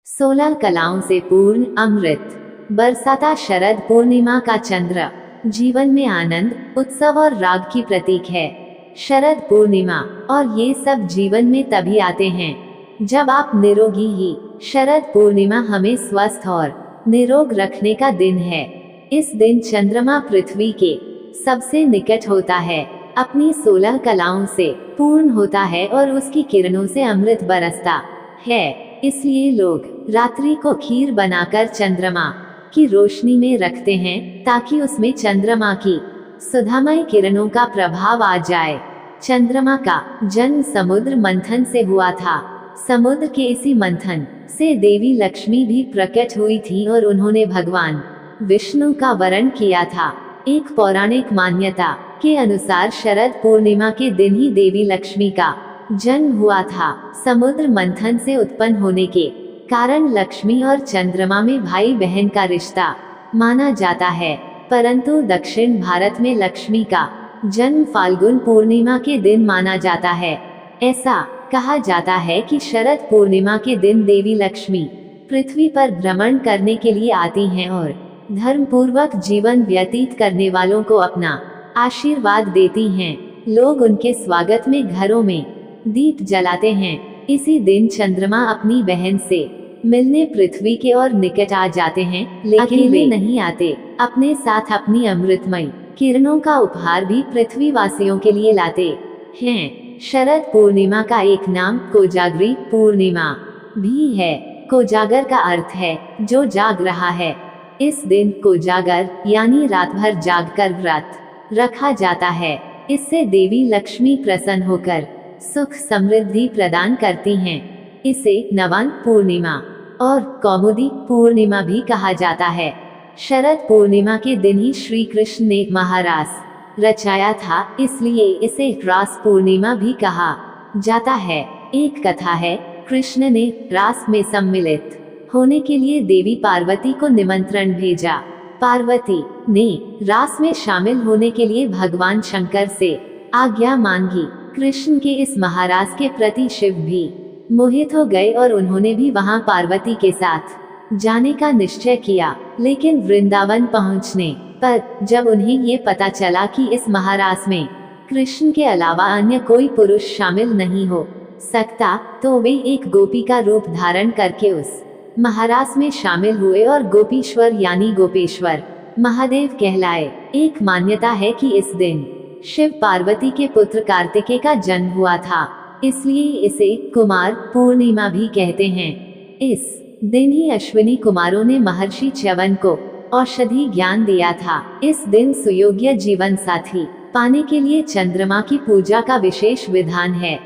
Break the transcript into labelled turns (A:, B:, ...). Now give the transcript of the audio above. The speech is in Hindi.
A: 16 कलाओं से पूर्ण अमृत। बरसाता शरद पूर्णिमा का चंद्र जीवन में आनंद, उत्सव और राग की प्रतीक है। शरद पूर्णिमा और ये सब जीवन में तभी आते हैं जब आप निरोगी ही। शरद पूर्णिमा हमें स्वस्थ और निरोग रखने का दिन है। इस दिन चंद्रमा पृथ्वी के सबसे निकट होता है, अपनी 16 कलाओं से पूर्ण होता है और उसकी किरणों से अमृत बरसता है। इसलिए लोग रात्रि को खीर बनाकर चंद्रमा की रोशनी में रखते हैं ताकि उसमें चंद्रमा की सुधामय किरणों का प्रभाव आ जाए। चंद्रमा का जन्म समुद्र मंथन से हुआ था। समुद्र के इसी मंथन से देवी लक्ष्मी भी प्रकट हुई थी और उन्होंने भगवान विष्णु का वरण किया था। एक पौराणिक मान्यता के अनुसार शरद पूर्णिमा के दिन ही देवी लक्ष्मी का जन्म हुआ था। समुद्र मंथन से उत्पन्न होने के कारण लक्ष्मी और चंद्रमा में भाई बहन का रिश्ता माना जाता है, परंतु दक्षिण भारत में लक्ष्मी का जन्म फाल्गुन पूर्णिमा के दिन माना जाता है। ऐसा कहा जाता है कि शरद पूर्णिमा के दिन देवी लक्ष्मी पृथ्वी पर भ्रमण करने के लिए आती हैं और धर्मपूर्वक जीवन व्यतीत करने वालों को अपना आशीर्वाद देती हैं। लोग उनके स्वागत में घरों में दीप जलाते हैं। इसी दिन चंद्रमा अपनी बहन से मिलने पृथ्वी के और निकट आ जाते हैं, लेकिन वे नहीं आते। अपने साथ अपनी अमृतमय किरणों का उपहार भी पृथ्वी वासियों के लिए लाते हैं। शरद पूर्णिमा का एक नाम कोजागरी पूर्णिमा भी है। कोजागर का अर्थ है जो जाग रहा है। इस दिन कोजागर यानी रात भर जागकर व्रत रखा जाता है। इससे देवी लक्ष्मी प्रसन्न होकर सुख समृद्धि प्रदान करती हैं। इसे नवान्न पूर्णिमा और कौमुदी पूर्णिमा भी कहा जाता है। शरद पूर्णिमा के दिन ही श्री कृष्ण ने महारास रचाया था, इसलिए इसे रास पूर्णिमा भी कहा जाता है। एक कथा है, कृष्ण ने रास में सम्मिलित होने के लिए देवी पार्वती को निमंत्रण भेजा। पार्वती ने रास में शामिल होने के लिए भगवान शंकर से आज्ञा मांगी। कृष्ण के इस महारास के प्रति शिव भी मोहित हो गए और उन्होंने भी वहां पार्वती के साथ जाने का निश्चय किया। लेकिन वृंदावन पहुंचने पर जब उन्हें ये पता चला कि इस महारास में कृष्ण के अलावा अन्य कोई पुरुष शामिल नहीं हो सकता, तो वे एक गोपी का रूप धारण करके उस महारास में शामिल हुए और गोपीश्वर यानी गोपेश्वर महादेव कहलाए। एक मान्यता है कि इस दिन शिव पार्वती के पुत्र कार्तिकेय का जन्म हुआ था, इसलिए इसे कुमार पूर्णिमा भी कहते हैं। इस दिन ही अश्विनी कुमारों ने महर्षि च्यवन को औषधि ज्ञान दिया था। इस दिन सुयोग्य जीवन साथी पाने के लिए चंद्रमा की पूजा का विशेष विधान है।